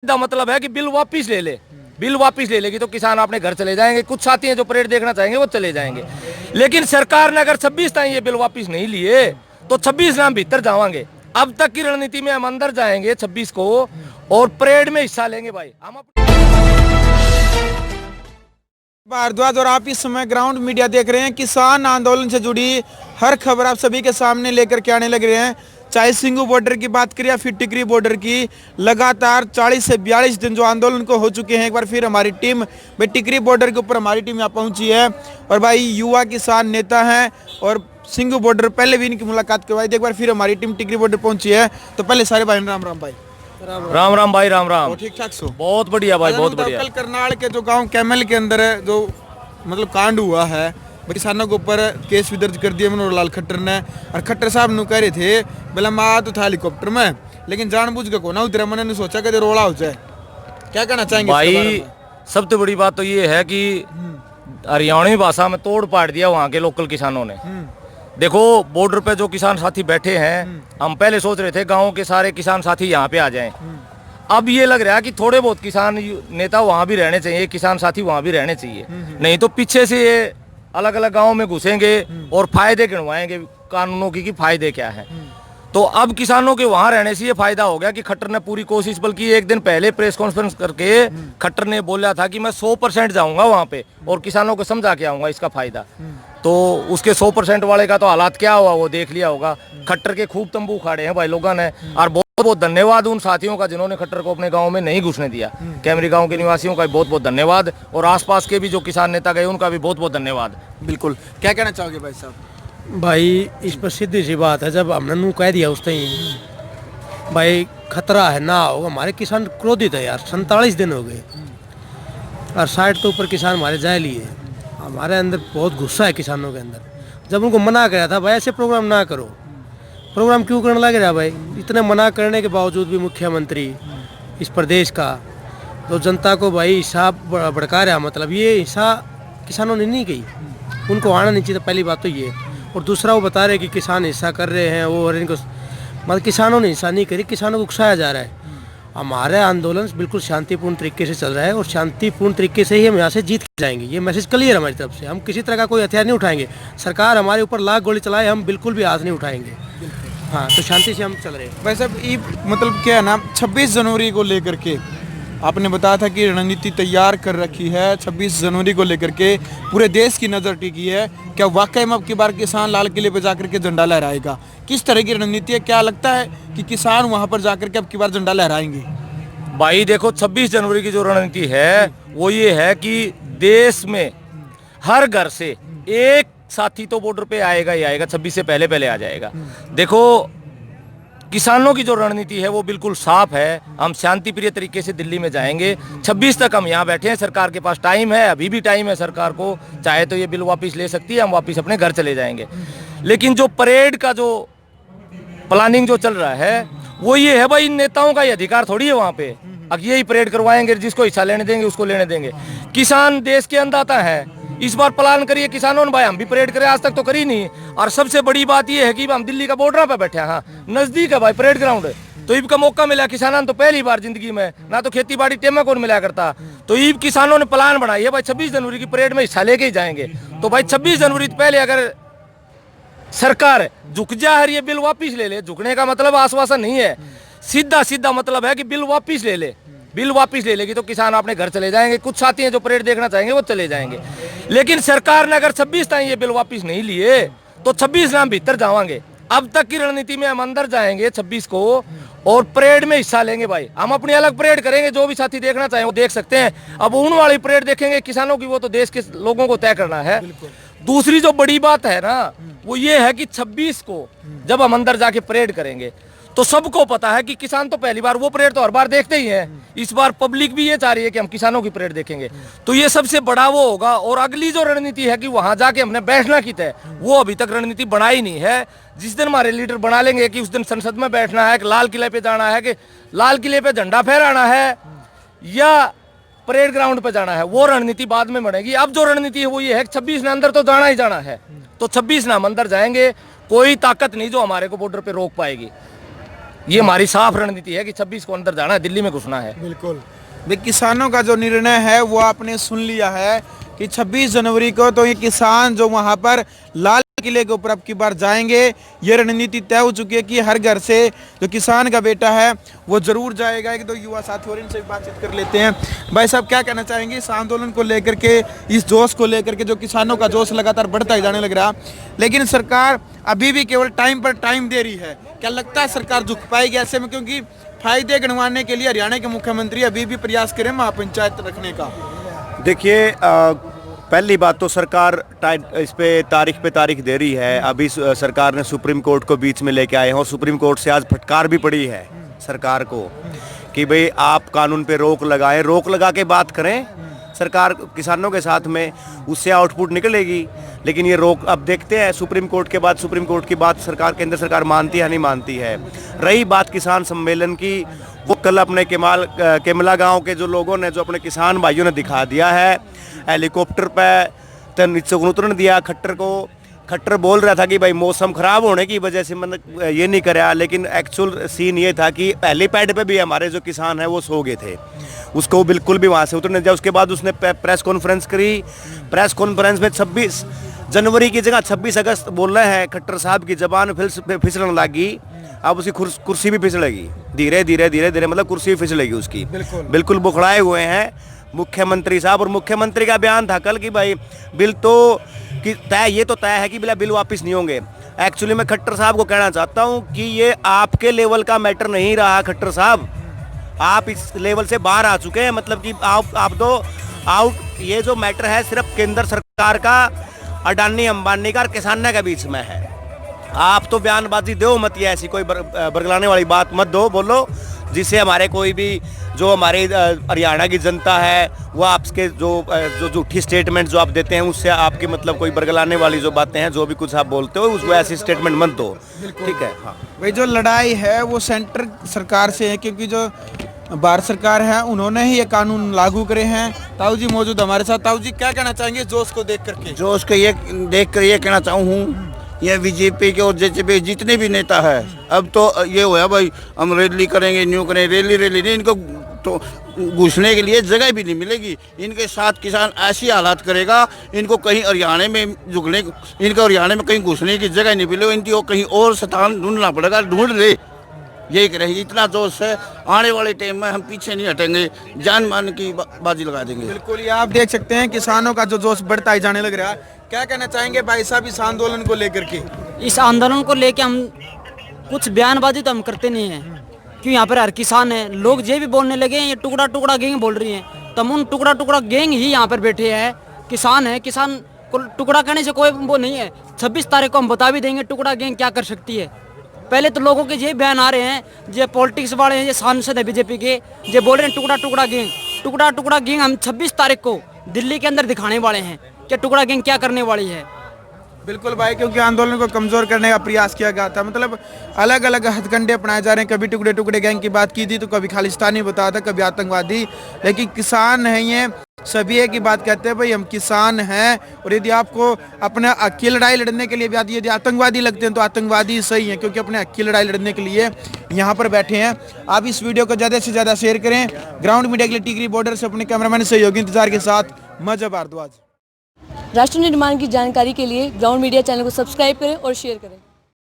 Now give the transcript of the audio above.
का मतलब है कि बिल वापस ले ले। बिल वापस ले लेगी तो किसान अपने घर चले जाएंगे। कुछ साथी हैं जो परेड देखना चाहेंगे वो चले जाएंगे, लेकिन सरकार ने अगर 26 ताई ये बिल वापस नहीं लिए तो 26 नाम भीतर जावांगे। अब तक की रणनीति में हम अंदर जाएंगे 26 को और परेड में हिस्सा लेंगे। भाई हम भारद्वाज और आप इस समय ग्राउंड मीडिया देख रहे हैं। किसान आंदोलन से जुड़ी हर खबर आप सभी के सामने लेकर के आने लग रहे हैं। चाहे सिंगू बॉर्डर की बात करें या फिर टिकरी बॉर्डर की, लगातार 40 से 42 दिन जो आंदोलन को हो चुके हैं। एक बार फिर हमारी टीम भाई टिकरी बॉर्डर के ऊपर हमारी टीम यहाँ पहुंची है और भाई युवा किसान नेता हैं और सिंगू बॉर्डर पहले भी इनकी मुलाकात करवाई थी। एक बार फिर हमारी टीम टिकरी बॉर्डर पहुंची है। तो पहले सारे भाई राम राम भाई। राम राम भाई, राम राम। ठीक ठाक सो? बहुत बढ़िया भाई, बहुत बढ़िया। कल करनाल के जो गाँव कैमल के अंदर है जो मतलब कांड हुआ है, किसानों के ऊपर केस भी दर्ज कर दिया मनोहर लाल खट्टर ने। और खट्टर साहब ने कह रहे थे बोला मैं तो था हेलीकॉप्टर में, लेकिन जानबूझ के को ना उतरा। मैंने सोचा कि रोड़ा हो जाए। क्या कहना चाहेंगे भाई? सबसे बड़ी बात तो ये है कि हरियाणवी भाषा में तोड़ पाड़ दिया वहाँ के लोकल किसानों ने। देखो बॉर्डर पे जो किसान साथी बैठे हैं, हम पहले सोच रहे थे गाँव के सारे किसान साथी यहाँ पे आ जाएं। अब ये लग रहा है कि थोड़े बहुत किसान नेता वहाँ भी रहने चाहिए, किसान साथी वहाँ भी रहने चाहिए। नहीं तो पीछे से ये अलग अलग गांवों में घुसेंगे और फायदे गिनवाएंगे कानूनों की कि फायदे क्या है। तो अब किसानों के वहां रहने से ये फायदा हो गया कि खट्टर ने पूरी कोशिश, बल्कि एक दिन पहले प्रेस कॉन्फ्रेंस करके खट्टर ने बोला था कि मैं 100% जाऊंगा वहां पे और किसानों को समझा के आऊंगा इसका फायदा। तो उसके 100% वाले का तो हालात क्या हुआ वो देख लिया होगा। खट्टर के खूब तंबू खाड़े हैं भाई लोगों ने। और बहुत बहुत धन्यवाद उन साथियों का जिन्होंने खट्टर को अपने गांव में नहीं घुसने दिया। कैमरी गांव के निवासियों का भी बहुत बहुत धन्यवाद और आसपास के भी जो किसान नेता गए उनका भी बहुत बहुत धन्यवाद। बिल्कुल। क्या कहना चाहोगे भाई साहब? भाई इस पर सीधी सी बात है, जब हमने नू कह दिया उस टाइम भाई खतरा है ना होगा। हमारे किसान क्रोधित है यार, 47 दिन हो गए और 60 तो ऊपर किसान हमारे जाए लिए। हमारे अंदर बहुत गुस्सा है किसानों के अंदर। जब उनको मना किया था भाई ऐसे प्रोग्राम ना करो, प्रोग्राम क्यों करने लग रहा भाई? इतने मना करने के बावजूद भी मुख्यमंत्री इस प्रदेश का तो जनता को भाई हिसाब भड़का रहा। मतलब ये हिस्सा किसानों ने नहीं की, उनको आना नहीं चाहिए। पहली बात तो ये, और दूसरा वो बता रहे कि किसान हिस्सा कर रहे हैं वो, और इनको मतलब किसानों ने हिस्सा नहीं करी, किसानों को उकसाया जा रहा है। हमारा आंदोलन बिल्कुल शांतिपूर्ण तरीके से चल रहा है और शांतिपूर्ण तरीके से ही हम यहाँ से जीत के जाएंगे। ये मैसेज क्लियर है हमारी तरफ से। हम किसी तरह का कोई हथियार नहीं उठाएंगे। सरकार हमारे ऊपर लाख गोली चलाए, हम बिल्कुल भी हाथ नहीं उठाएंगे। हाँ, तो शांति से हम चल रहे हैं। वैसे ये मतलब क्या है ना, 26 जनवरी को लेकर के आपने बताया था कि रणनीति तैयार कर रखी है। 26 जनवरी को लेकर के पूरे देश की नज़र टिकी है। क्या वाकई में अब की बार किसान लाल किले पर जाकर के झंडा लहराएगा? किस तरह की रणनीति है? क्या लगता है कि किसान वहां पर जाकर के अब की बार झंडा लहराएंगे? भाई देखो 26 जनवरी की जो रणनीति है वो ये है कि देश में हर घर से एक साथी तो बॉर्डर पे आएगा ही आएगा। 26 से पहले पहले आ जाएगा। देखो किसानों की जो रणनीति है वो बिल्कुल साफ है। हम शांति प्रिय तरीके से दिल्ली में जाएंगे। 26 तक हम यहाँ बैठे हैं। सरकार के पास टाइम है, अभी भी टाइम है सरकार को। चाहे तो ये बिल वापस ले सकती है, हम वापस अपने घर चले जाएंगे। लेकिन जो परेड का जो प्लानिंग जो चल रहा है वो ये है भाई, इन नेताओं का ये अधिकार थोड़ी है वहाँ पे अब यही परेड करवाएंगे, जिसको हिस्सा लेने देंगे उसको लेने देंगे। किसान देश के अन्नदाता है। इस बार प्लान करिए किसानों ने भाई, हम भी परेड करें, आज तक तो करी नहीं। और सबसे बड़ी बात ये है कि हम दिल्ली का बॉर्डर पे बैठे हैं। हाँ, नजदीक है भाई परेड ग्राउंड, तो ईब का मौका मिला किसानों ने। तो पहली बार जिंदगी में ना तो खेती बाड़ी टेमा कौन मिला करता, तो ईब किसानों ने प्लान बनाई है भाई 26 जनवरी की परेड में हिस्सा लेके ही जाएंगे। तो भाई 26 जनवरी पहले अगर सरकार झुक जाए, ये बिल वापिस ले ले। झुकने का मतलब आश्वासन नहीं है, सीधा सीधा मतलब है कि बिल वापिस ले ले। बिल वापिस ले लेगी तो किसान अपने घर चले जाएंगे। कुछ साथी हैं जो परेड देखना चाहेंगे वो चले जाएंगे, लेकिन सरकार ने अगर 26 ताई ये बिल वापिस नहीं लिए तो 26 नाम भीतर जावांगे। अब तक की रणनीति में हम अंदर जाएंगे 26 को और परेड में हिस्सा लेंगे। भाई हम अपनी अलग परेड करेंगे, जो भी साथी देखना चाहें वो देख सकते हैं। अब ऊन वाली परेड देखेंगे किसानों की, वो तो देश के लोगों को तय करना है। दूसरी जो बड़ी बात है ना वो ये है कि 26 को जब हम अंदर जाके परेड करेंगे तो सबको पता है कि किसान तो पहली बार, वो परेड तो हर बार देखते ही हैं। इस बार पब्लिक भी ये चाह रही है कि हम किसानों की परेड देखेंगे, तो ये सबसे बड़ा वो होगा। और अगली जो रणनीति है कि वहां जाके हमने बैठना की तय, वो अभी तक रणनीति बनाई नहीं है। जिस दिन हमारे लीडर बना लेंगे कि उस दिन संसद में बैठना है, कि लाल किले पे जाना है, कि लाल किले पे झंडा फहराना है या परेड ग्राउंड पे जाना है, वो रणनीति बाद में बनेगी। अब जो रणनीति है वो ये है कि 26 ने अंदर तो जाना ही जाना है, तो 26 ने हम अंदर जाएंगे। कोई ताकत नहीं जो हमारे को बॉर्डर पे रोक पाएगी। ये हमारी साफ रणनीति है कि 26 को अंदर जाना है, दिल्ली में घुसना है। बिल्कुल भाई, किसानों का जो निर्णय है वो आपने सुन लिया है कि 26 जनवरी को तो ये किसान जो वहां पर लाल किले के ऊपर अब की बार जाएंगे। ये रणनीति तय हो चुकी है कि हर घर से जो किसान का बेटा है वो जरूर जाएगा। एक दो युवा साथी और इनसे बातचीत कर लेते हैं। भाई साहब, क्या कहना चाहेंगे इस आंदोलन को लेकर के, इस जोश को लेकर के? जो किसानों का जोश लगातार बढ़ता ही जाने लग रहा, लेकिन सरकार अभी भी केवल टाइम पर टाइम दे रही है। क्या लगता है सरकार झुक पाएगी ऐसे में? क्योंकि फायदे गिनवाने के लिए हरियाणा के मुख्यमंत्री अभी भी प्रयास करें महापंचायत रखने का। देखिए, पहली बात तो सरकार इस पे तारीख दे रही है। अभी सरकार ने सुप्रीम कोर्ट को बीच में लेके आए हैं और सुप्रीम कोर्ट से आज फटकार भी पड़ी है सरकार को कि भाई आप कानून पे रोक लगाएं, रोक लगा के बात करें सरकार किसानों के साथ में, उससे आउटपुट निकलेगी। लेकिन ये रोक अब देखते हैं सुप्रीम कोर्ट के बाद, सुप्रीम कोर्ट की बात सरकार, केंद्र सरकार मानती है नहीं मानती है। रही बात किसान सम्मेलन की, वो कल अपने केमला गांव के जो लोगों ने, जो अपने किसान भाइयों ने दिखा दिया है। हेलीकॉप्टर पे नीचे उतरन दिया खट्टर को। खट्टर बोल रहा था कि भाई मौसम खराब होने की वजह से मतलब ये नहीं कराया, लेकिन एक्चुअल सीन ये था कि हेलीपैड पे भी हमारे जो किसान हैं वो सो गए थे, उसको बिल्कुल भी वहाँ से उतरने दिया। उसके बाद उसने प्रेस कॉन्फ्रेंस करी। प्रेस कॉन्फ्रेंस में 26 जनवरी की जगह 26 अगस्त बोल रहे हैं। खट्टर साहब की जबान फिसलने लगी। अब उसकी कुर्सी भी फिसलेगी धीरे धीरे, मतलब कुर्सी भी फिसलेगी उसकी। बिल्कुल बुखड़ाए हुए हैं मुख्यमंत्री साहब। और मुख्यमंत्री का बयान था कल कि भाई बिल तो कि ये तो तय है कि बिल वापस नहीं होंगे। एक्चुअली मैं खट्टर साहब को कहना चाहता हूं कि ये आपके लेवल का मैटर नहीं रहा खट्टर साहब, आप इस लेवल से बाहर आ चुके हैं। मतलब कि आप तो आउट, ये जो मैटर है सिर्फ केंद्र सरकार का, अडानी अंबानी का और किसानों के बीच में है। आप तो बयानबाजी दो मत, ये ऐसी कोई बरगलाने वाली बात मत दो, बोलो जिससे हमारे कोई भी जो हमारे हरियाणा की जनता है वो आपके जो झूठी स्टेटमेंट जो आप देते हैं उससे आपके मतलब कोई बरगलाने वाली जो बातें हैं, जो भी कुछ आप बोलते हो उसको ऐसी स्टेटमेंट मत दो, ठीक है। हाँ भाई, जो लड़ाई है वो सेंटर सरकार से है, क्योंकि जो भारत सरकार है उन्होंने ही ये कानून लागू करे हैं। ताऊ जी मौजूद हमारे साथ। ताऊ जी, क्या कहना चाहेंगे जोश को देख करके? जोश को ये देख कर ये कहना चाहूँ, ये बीजेपी के और जेजेपी जितने भी नेता है, अब तो ये हुआ भाई हम रैली करेंगे, न्यू करें, रैली नहीं, इनको तो घुसने के लिए जगह भी नहीं मिलेगी। इनके साथ किसान ऐसी हालात करेगा, इनको कहीं हरियाणा में झुकने, इनको हरियाणा में कहीं घुसने की जगह नहीं मिलेगी, इनकी कहीं और स्थान ढूंढना पड़ेगा, ढूंढ ले, यही करेंगे। इतना जोश है, आने वाले टाइम में हम पीछे नहीं हटेंगे, जान मान की बाजी लगा देंगे। बिल्कुल, ये आप देख सकते हैं किसानों का जो जोश बढ़ता ही जाने लग रहा है। क्या कहना चाहेंगे भाई साहब इस आंदोलन को लेकर के? इस आंदोलन को लेके हम कुछ बयानबाजी तो हम करते नहीं हैं, क्यों यहाँ पर हर किसान है। लोग ये भी बोलने लगे हैं ये टुकड़ा टुकड़ा गैंग बोल रही हैं, तो हम उन टुकड़ा टुकड़ा गैंग ही यहाँ पर बैठे हैं। किसान है, किसान को टुकड़ा कहने से कोई वो नहीं है। 26 तारीख को हम बता भी देंगे टुकड़ा गैंग क्या कर सकती है। पहले तो लोगों के ये बयान आ रहे हैं, ये पॉलिटिक्स वाले हैं, ये सांसद है बीजेपी के, ये बोल रहे हैं टुकड़ा टुकड़ा गैंग। टुकड़ा टुकड़ा गैंग हम 26 तारीख को दिल्ली के अंदर दिखाने वाले हैं कि टुकड़ा गैंग क्या करने वाली है। बिल्कुल भाई, क्योंकि आंदोलन को कमजोर करने का प्रयास किया गया था। मतलब अलग अलग हथकंडे अपनाए जा रहे हैं। कभी टुकड़े टुकड़े गैंग की बात की थी, तो कभी खालिस्तानी बताया था, कभी आतंकवादी। लेकिन किसान है, ये सभी एक ही बात कहते हैं, भाई हम किसान हैं। और यदि आपको अपने हक की लड़ाई लड़ने के लिए भी यदि आतंकवादी लगते हैं तो आतंकवादी सही है, क्योंकि अपने हक की लड़ाई लड़ने के लिए यहाँ पर बैठे हैं। आप इस वीडियो को ज़्यादा से ज़्यादा शेयर करें। ग्राउंड मीडिया के लिए टिकरी बॉर्डर से अपने कैमरामैन सहयोगी इंतजार के साथ मजहब भारद्वाज। राष्ट्र निर्माण की जानकारी के लिए ग्राउंड मीडिया चैनल को सब्सक्राइब करें और शेयर करें।